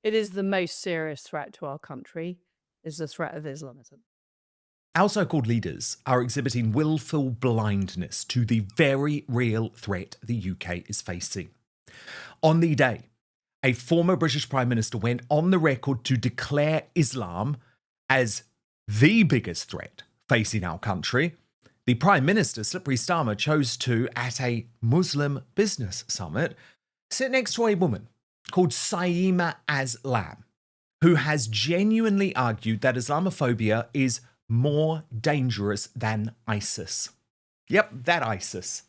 It is the most serious threat to our country, is the threat of Islamism. Our so-called leaders are exhibiting willful blindness to the very real threat the UK is facing. On the day, a former British Prime Minister went on the record to declare Islam as the biggest threat facing our country. The Prime Minister, Slippery Starmer, chose to, at a Muslim business summit, sit next to a woman called Saima Aslam, who has genuinely argued that Islamophobia is more dangerous than ISIS. Yep, that ISIS.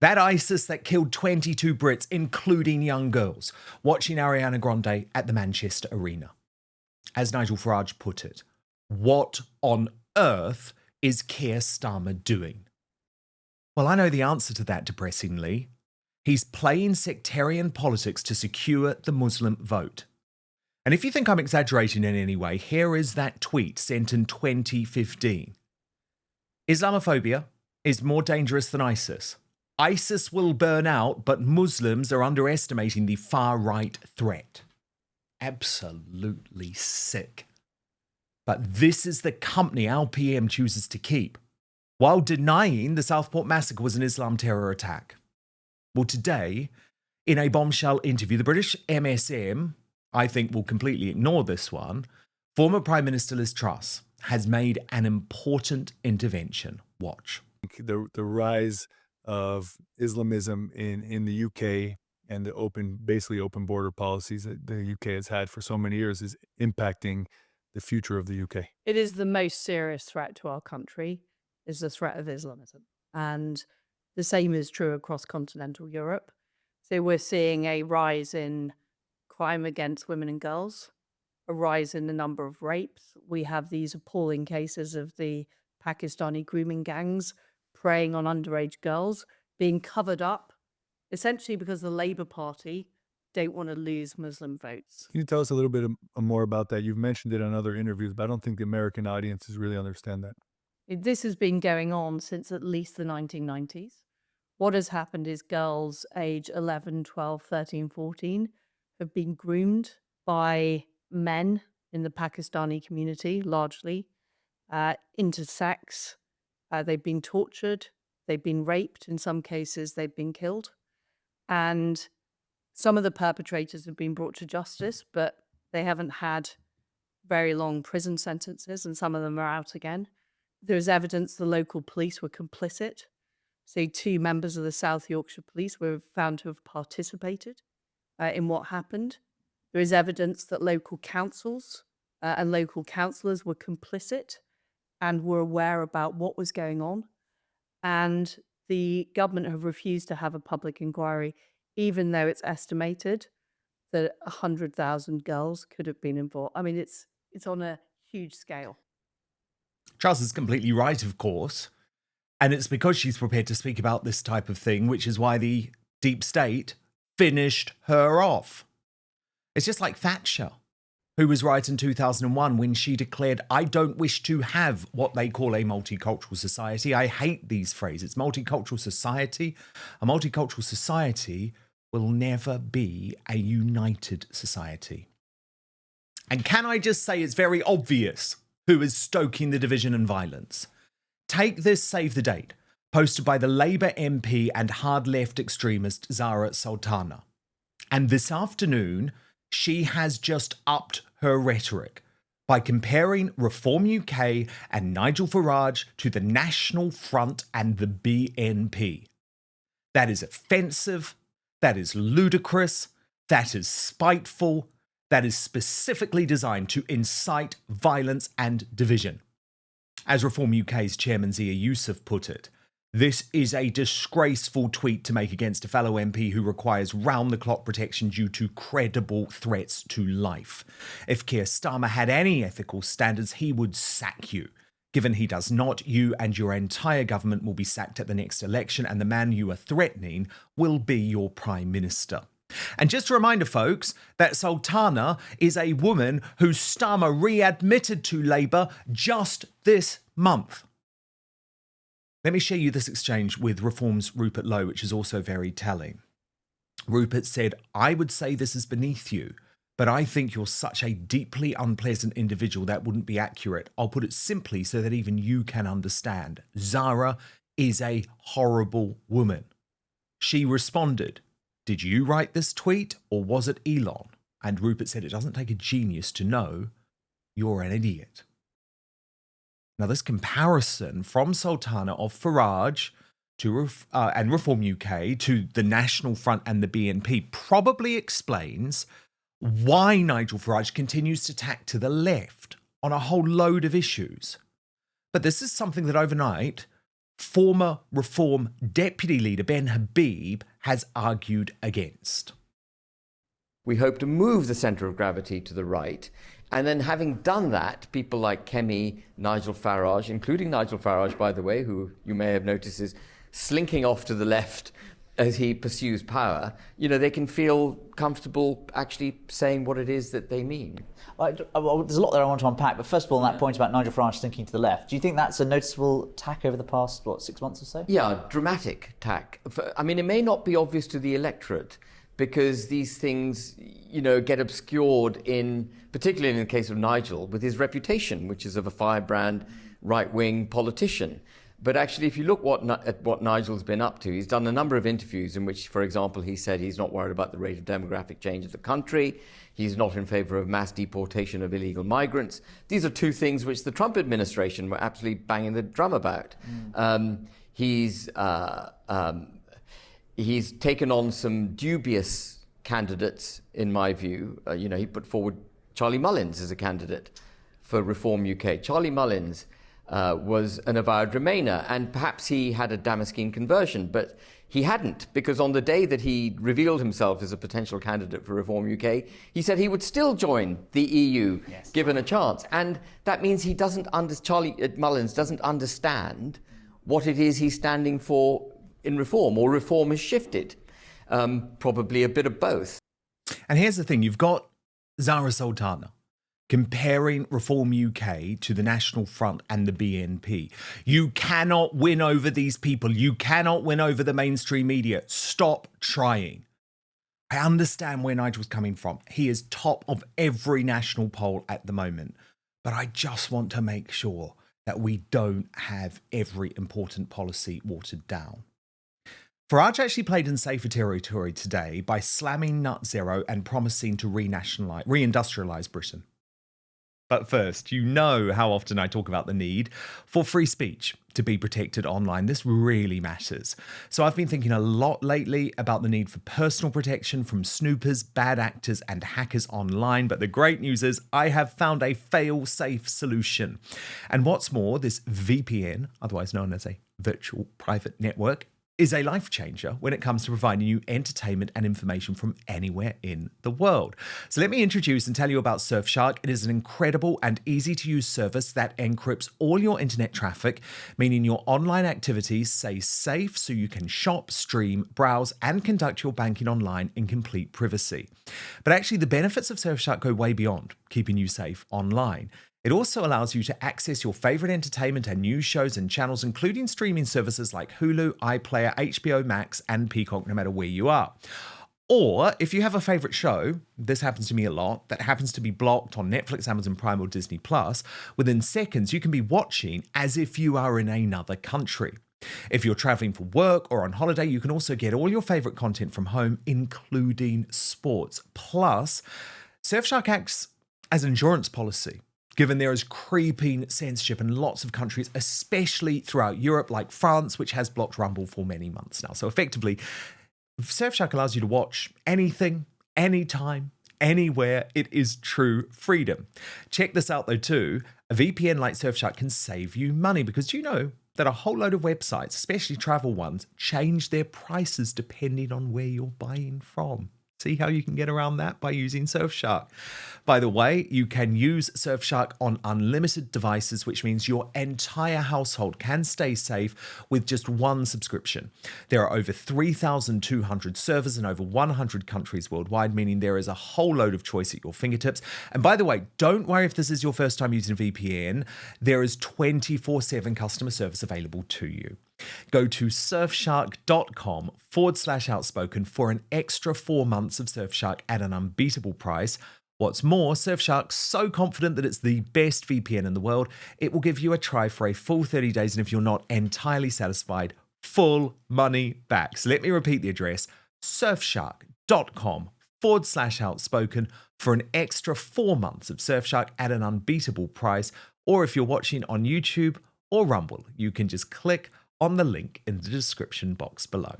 That ISIS that killed 22 Brits, including young girls, watching Ariana Grande at the Manchester Arena. As Nigel Farage put it, what on earth is Keir Starmer doing? Well, I know the answer to that, depressingly. He's playing sectarian politics to secure the Muslim vote. And if you think I'm exaggerating in any way, here is that tweet sent in 2015. Islamophobia is more dangerous than ISIS. ISIS will burn out, but Muslims are underestimating the far-right threat. Absolutely sick. But this is the company our PM chooses to keep, while denying the Southport massacre was an Islam terror attack. Well, today, in a bombshell interview, the British MSM, I think, will completely ignore this one, former Prime Minister Liz Truss has made an important intervention. Watch. The rise of Islamism in the UK and the basically open border policies that the UK has had for so many years is impacting the future of the UK. It is the most serious threat to our country, is the threat of Islamism. And the same is true across continental Europe. So we're seeing a rise in crime against women and girls, a rise in the number of rapes. We have these appalling cases of the Pakistani grooming gangs preying on underage girls, being covered up, essentially because the Labour Party don't want to lose Muslim votes. Can you tell us a little bit more about that? You've mentioned it on other interviews, but I don't think the American audiences really understand that. This has been going on since at least the 1990s. What has happened is girls age 11, 12, 13, 14 have been groomed by men in the Pakistani community, largely, into sex. They've been tortured. They've been raped. In some cases, they've been killed. And some of the perpetrators have been brought to justice, but they haven't had very long prison sentences, and some of them are out again. There's evidence the local police were complicit. So 2 members of the South Yorkshire Police were found to have participated in what happened. There is evidence that local councils and local councillors were complicit and were aware about what was going on. And the government have refused to have a public inquiry, even though it's estimated that 100,000 girls could have been involved. I mean, it's on a huge scale. Charles is completely right, of course. And it's because she's prepared to speak about this type of thing, which is why the deep state finished her off. It's just like Thatcher, who was right in 2001 when she declared, "I don't wish to have what they call a multicultural society." I hate these phrases. Multicultural society. A multicultural society will never be a united society. And can I just say it's very obvious who is stoking the division and violence? Take this save the date, posted by the Labour MP and hard left extremist Zarah Sultana. And this afternoon, she has just upped her rhetoric by comparing Reform UK and Nigel Farage to the National Front and the BNP. That is offensive, that is ludicrous, that is spiteful, that is specifically designed to incite violence and division. As Reform UK's chairman Zia Youssef put it, this is a disgraceful tweet to make against a fellow MP who requires round-the-clock protection due to credible threats to life. If Keir Starmer had any ethical standards, he would sack you. Given he does not, you and your entire government will be sacked at the next election, and the man you are threatening will be your Prime Minister. And just a reminder, folks, that Sultana is a woman who Starmer readmitted to Labour just this month. Let me share you this exchange with Reform's Rupert Lowe, which is also very telling. Rupert said, "I would say this is beneath you, But I think you're such a deeply unpleasant individual that wouldn't be accurate. I'll put it simply so that even you can understand. Zarah is a horrible woman. She responded, "Did you write this tweet or was it Elon?" And Rupert said, "It doesn't take a genius to know you're an idiot." Now, this comparison from Sultana of Farage and Reform UK to the National Front and the BNP probably explains why Nigel Farage continues to tack to the left on a whole load of issues. But this is something that overnight, former Reform Deputy Leader Ben Habib has argued against. We hope to move the centre of gravity to the right. And then having done that, people like Kemi, Nigel Farage, including Nigel Farage, by the way, who you may have noticed is slinking off to the left as he pursues power, they can feel comfortable actually saying what it is that they mean. There's a lot there I want to unpack, but first of all, on that point about Nigel Farage slinking to the left, do you think that's a noticeable tack over the past, 6 months or so? Yeah, dramatic tack. I mean, it may not be obvious to the electorate because these things, get obscured particularly in the case of Nigel, with his reputation, which is of a firebrand right-wing politician. But actually, if you look at what Nigel's been up to, he's done a number of interviews in which, for example, he said he's not worried about the rate of demographic change of the country. He's not in favour of mass deportation of illegal migrants. These are two things which the Trump administration were absolutely banging the drum about. He's taken on some dubious candidates, in my view. He put forward Charlie Mullins as a candidate for Reform UK. Charlie Mullins was an avowed Remainer, and perhaps he had a Damascene conversion, but he hadn't, because on the day that he revealed himself as a potential candidate for Reform UK, he said he would still join the EU, given a chance. And that means Charlie Mullins doesn't understand what it is he's standing for in reform, or reform has shifted. Probably a bit of both. And here's the thing, you've got Zarah Sultana comparing Reform UK to the National Front and the BNP. You cannot win over these people. You cannot win over the mainstream media. Stop trying. I understand where Nigel's coming from. He is top of every national poll at the moment. But I just want to make sure that we don't have every important policy watered down. Farage actually played in safer territory today by slamming Nut Zero and promising to reindustrialize Britain. But first, you know how often I talk about the need for free speech to be protected online. This really matters. So I've been thinking a lot lately about the need for personal protection from snoopers, bad actors, and hackers online. But the great news is I have found a fail-safe solution. And what's more, this VPN, otherwise known as a virtual private network, is a life changer when it comes to providing you entertainment and information from anywhere in the world. So let me introduce and tell you about Surfshark. It is an incredible and easy to use service that encrypts all your internet traffic, meaning your online activities stay safe so you can shop, stream, browse, and conduct your banking online in complete privacy. But actually, the benefits of Surfshark go way beyond keeping you safe online. It also allows you to access your favorite entertainment and news shows and channels, including streaming services like Hulu, iPlayer, HBO Max, and Peacock, no matter where you are. Or if you have a favorite show, this happens to me a lot, that happens to be blocked on Netflix, Amazon Prime, or Disney Plus, within seconds, you can be watching as if you are in another country. If you're traveling for work or on holiday, you can also get all your favorite content from home, including sports. Plus, Surfshark acts as an insurance policy, given there is creeping censorship in lots of countries, especially throughout Europe, like France, which has blocked Rumble for many months now. So effectively, Surfshark allows you to watch anything, anytime, anywhere. It is true freedom. Check this out though too. A VPN like Surfshark can save you money, because do you know that a whole load of websites, especially travel ones, change their prices depending on where you're buying from. See how you can get around that by using Surfshark. By the way, you can use Surfshark on unlimited devices, which means your entire household can stay safe with just one subscription. There are over 3,200 servers in over 100 countries worldwide, meaning there is a whole load of choice at your fingertips. And by the way, don't worry if this is your first time using a VPN. There is 24/7 customer service available to you. Go to surfshark.com/outspoken for an extra 4 months of Surfshark at an unbeatable price. What's more, Surfshark's so confident that it's the best VPN in the world, it will give you a try for a full 30 days, and if you're not entirely satisfied, full money back. So let me repeat the address, surfshark.com/outspoken for an extra 4 months of Surfshark at an unbeatable price. Or if you're watching on YouTube or Rumble, you can just click on the link in the description box below.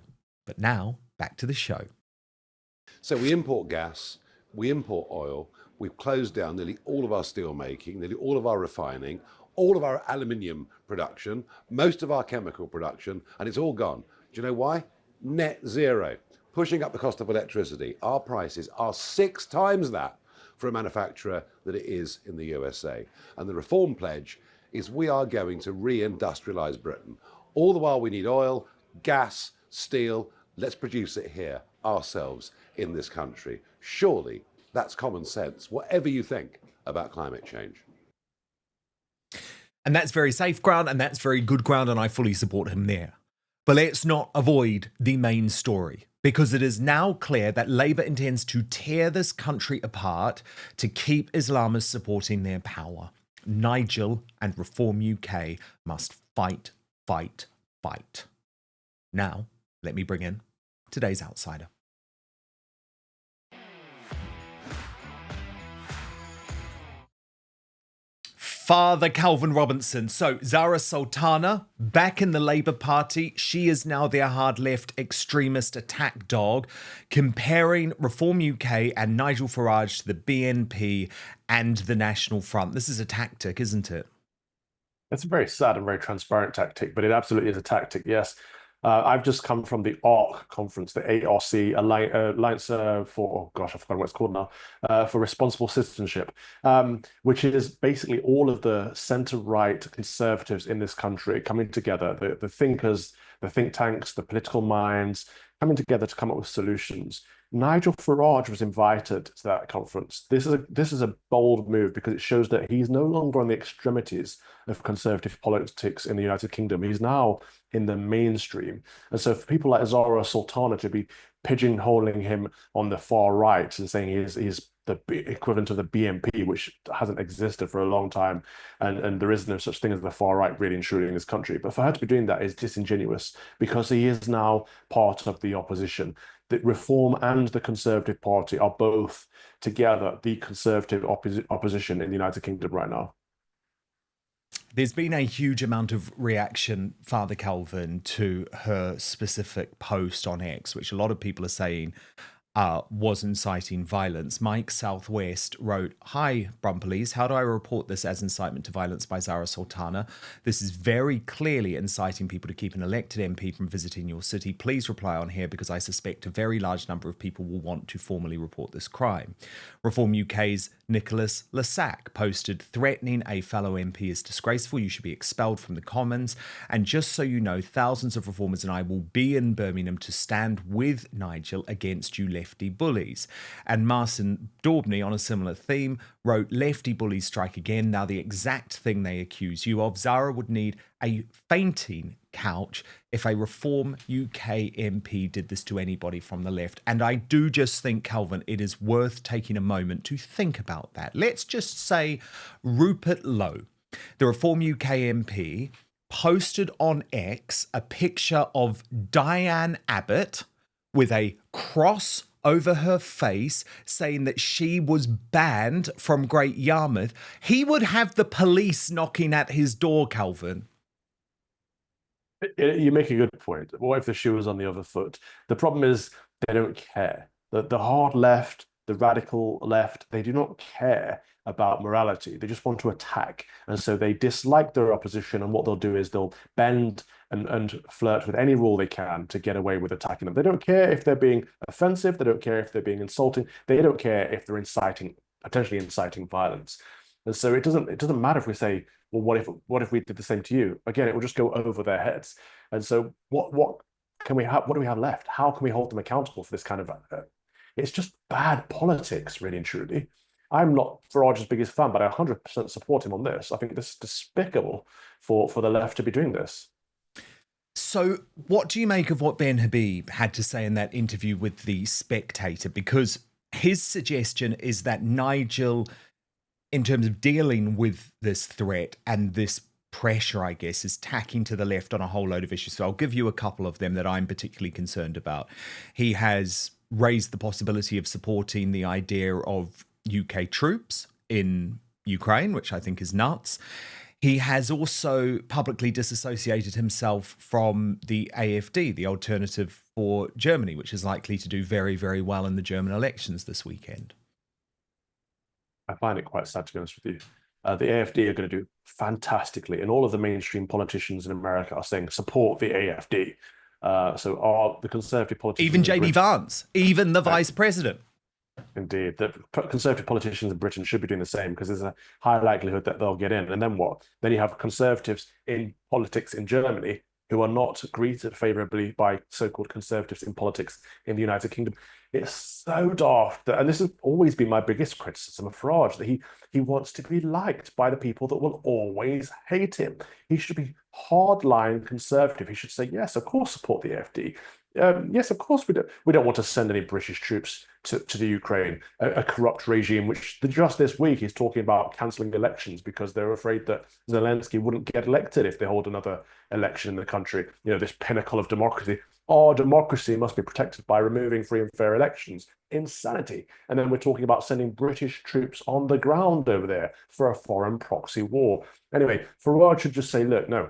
But now, back to the show. So we import gas, we import oil, we've closed down nearly all of our steel making, nearly all of our refining, all of our aluminium production, most of our chemical production, and it's all gone. Do you know why? Net zero. Pushing up the cost of electricity. Our prices are 6 times that for a manufacturer that it is in the USA. And the reform pledge is we are going to reindustrialize Britain. All the while we need oil, gas, steel. Let's produce it here ourselves in this country. Surely that's common sense, whatever you think about climate change. And that's very safe ground, and that's very good ground, and I fully support him there. But let's not avoid the main story, because it is now clear that Labour intends to tear this country apart to keep Islamists supporting their power. Nigel and Reform UK must fight, fight, fight. Now, let me bring in today's outsider. Father Calvin Robinson. So Zarah Sultana, back in the Labour Party, she is now their hard left extremist attack dog, comparing Reform UK and Nigel Farage to the BNP and the National Front. This is a tactic, isn't it? It's a very sad and very transparent tactic, but it absolutely is a tactic, yes. I've just come from the ARC conference, the ARC, Alliance for, oh gosh, I've forgotten what it's called now, for Responsible Citizenship, which is basically all of the centre-right conservatives in this country coming together, the thinkers, the think tanks, the political minds, coming together to come up with solutions. Nigel Farage was invited to that conference. This is a bold move because it shows that he's no longer on the extremities of conservative politics in the United Kingdom. He's now in the mainstream. And so for people like Zarah Sultana to be pigeonholing him on the far right and saying he's the equivalent of the BNP, which hasn't existed for a long time, and there is no such thing as the far right really and truly in this country. But for her to be doing that is disingenuous because he is now part of the opposition. The Reform and the Conservative Party are both together the Conservative opposition in the United Kingdom right now. There's been a huge amount of reaction, Father Calvin, to her specific post on X, which a lot of people are saying was inciting violence. Mike Southwest wrote, "Hi, Brumpolies. How do I report this as incitement to violence by Zarah Sultana? This is very clearly inciting people to keep an elected MP from visiting your city. Please reply on here because I suspect a very large number of people will want to formally report this crime." Reform UK's Nicholas Lasac posted, "Threatening a fellow MP is disgraceful. You should be expelled from the Commons. And just so you know, thousands of reformers and I will be in Birmingham to stand with Nigel against you lefty bullies." And Martin Daubney, on a similar theme, wrote, "Lefty bullies strike again. Now the exact thing they accuse you of. Zarah would need a fainting couch if a Reform UK MP did this to anybody from the left." And I do just think, Calvin, it is worth taking a moment to think about that. Let's just say Rupert Lowe, the Reform UK MP, posted on X a picture of Diane Abbott with a cross over her face saying that she was banned from Great Yarmouth. He would have the police knocking at his door, Calvin. You make a good point. What if the shoe was on the other foot? The problem is they don't care. The hard left, the radical left, they do not care about morality. They just want to attack. And so they dislike their opposition. And what they'll do is they'll bend and flirt with any rule they can to get away with attacking them. They don't care if they're being offensive. They don't care if they're being insulting. They don't care if they're potentially inciting violence. And so it doesn't matter if we say, well, what if we did the same to you? Again, it will just go over their heads. And so what can we have? What do we have left? How can we hold them accountable for this kind of? It's just bad politics, really and truly. I'm not Farage's biggest fan, but I 100% support him on this. I think this is despicable for the left to be doing this. So what do you make of what Ben Habib had to say in that interview with The Spectator? Because his suggestion is that Nigel, in terms of dealing with this threat and this pressure, I guess, is tacking to the left on a whole load of issues. So I'll give you a couple of them that I'm particularly concerned about. He has raised the possibility of supporting the idea of UK troops in Ukraine, which I think is nuts. He has also publicly disassociated himself from the AfD, the Alternative for Germany, which is likely to do very, very well in the German elections this weekend. I find it quite sad, to be honest with you. The AfD are going to do fantastically, and all of the mainstream politicians in America are saying support the AfD. So are the Conservative politicians... Even JD Vance, even the Vice President. Indeed, the Conservative politicians in Britain should be doing the same, because there's a high likelihood that they'll get in. And then what? Then you have Conservatives in politics in Germany who are not greeted favourably by so-called Conservatives in politics in the United Kingdom. It's so daft, and this has always been my biggest criticism of Farage, that he wants to be liked by the people that will always hate him. He should be hardline Conservative. He should say, yes, of course, support the AfD. Yes, of course, we don't want to send any British troops to the Ukraine, a corrupt regime, which just this week is talking about cancelling elections because they're afraid that Zelensky wouldn't get elected if they hold another election in the country. You know, this pinnacle of democracy. Our democracy must be protected by removing free and fair elections. Insanity. And then we're talking about sending British troops on the ground over there for a foreign proxy war. Anyway, Farage should just say, look, no,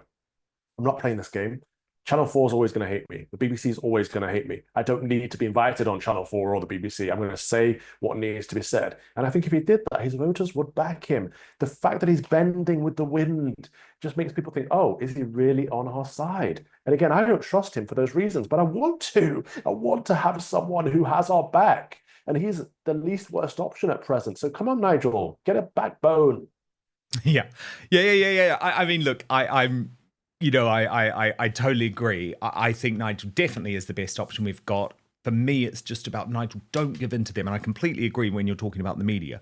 I'm not playing this game. Channel 4 is always going to hate me. The BBC is always going to hate me. I don't need to be invited on Channel 4 or the BBC. I'm going to say what needs to be said. And I think if he did that, his voters would back him. The fact that he's bending with the wind just makes people think, oh, is he really on our side? And again, I don't trust him for those reasons, but I want to. I want to have someone who has our back. And he's the least worst option at present. So come on, Nigel, get a backbone. Yeah. I mean, look, I'm... You know, I totally agree. I think Nigel definitely is the best option we've got. For me, it's just about Nigel, don't give in to them. And I completely agree when you're talking about the media.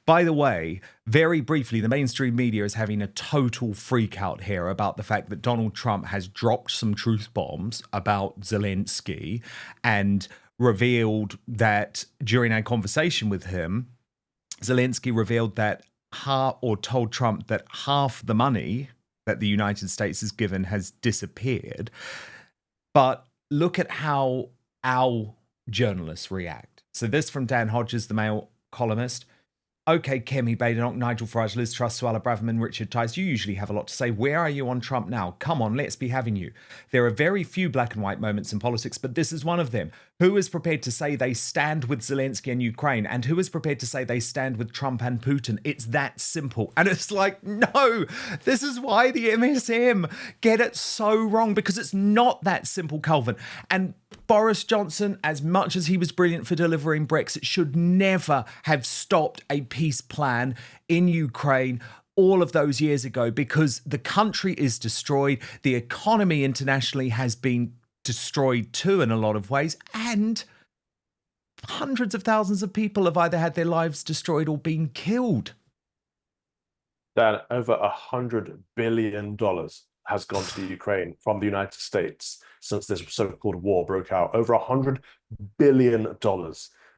By the way, very briefly, the mainstream media is having a total freak out here about the fact that Donald Trump has dropped some truth bombs about Zelensky and revealed that during our conversation with him, Zelensky revealed that told Trump that half the money that the United States has given has disappeared. But look at how our journalists react. So this from Dan Hodges, the Mail columnist. Okay, Kemi Badenoch, Nigel Farage, Liz Truss, Suella Braverman, Richard Tice, you usually have a lot to say. Where are you on Trump now? Come on, let's be having you. There are very few black and white moments in politics, but this is one of them. Who is prepared to say they stand with Zelensky and Ukraine? And who is prepared to say they stand with Trump and Putin? It's that simple. And it's like, no, this is why the MSM get it so wrong, because it's not that simple, Calvin. And Boris Johnson, as much as he was brilliant for delivering Brexit, should never have stopped a peace plan in Ukraine all of those years ago, because the country is destroyed. The economy internationally has been destroyed too in a lot of ways. And hundreds of thousands of people have either had their lives destroyed or been killed. Dan, over $100 billion has gone to the Ukraine from the United States since this so-called war broke out. Over $100 billion.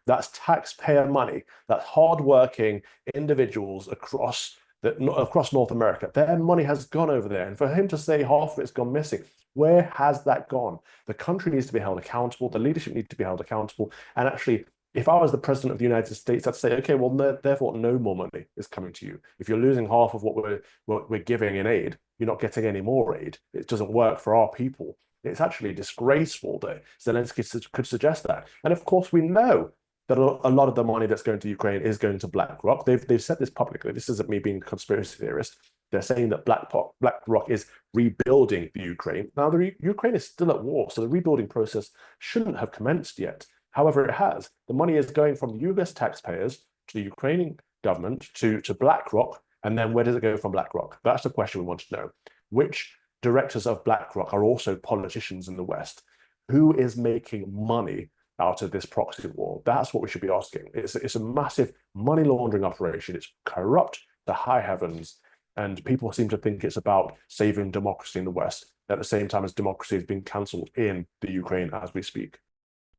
That's taxpayer money. That's hardworking individuals across North America. Their money has gone over there. And for him to say half of it's gone missing, where has that gone? The country needs to be held accountable. The leadership needs to be held accountable. And actually, if I was the president of the United States, I'd say, okay, well, therefore, no more money is coming to you. If you're losing half of what we're giving in aid, you're not getting any more aid. It doesn't work for our people. It's actually disgraceful that Zelensky could suggest that. And of course, we know that a lot of the money that's going to Ukraine is going to BlackRock. They've said this publicly. This isn't me being a conspiracy theorist. They're saying that BlackRock is rebuilding the Ukraine. Now, the Ukraine is still at war, so the rebuilding process shouldn't have commenced yet. However, it has. The money is going from the US taxpayers to the Ukrainian government to BlackRock, and then where does it go from BlackRock? That's the question we want to know. Which directors of BlackRock are also politicians in the West? Who is making money out of this proxy war? That's what we should be asking. It's a massive money laundering operation. It's corrupt to high heavens, and people seem to think it's about saving democracy in the West at the same time as democracy is being cancelled in the Ukraine as we speak.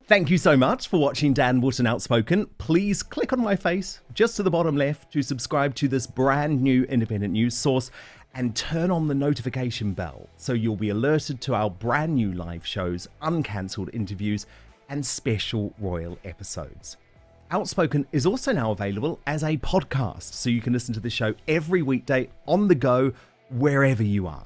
Thank you so much for watching Dan Wootton Outspoken. Please click on my face just to the bottom left to subscribe to this brand new independent news source and turn on the notification bell so you'll be alerted to our brand new live shows, uncancelled interviews, and special royal episodes. Outspoken is also now available as a podcast, so you can listen to the show every weekday on the go, wherever you are.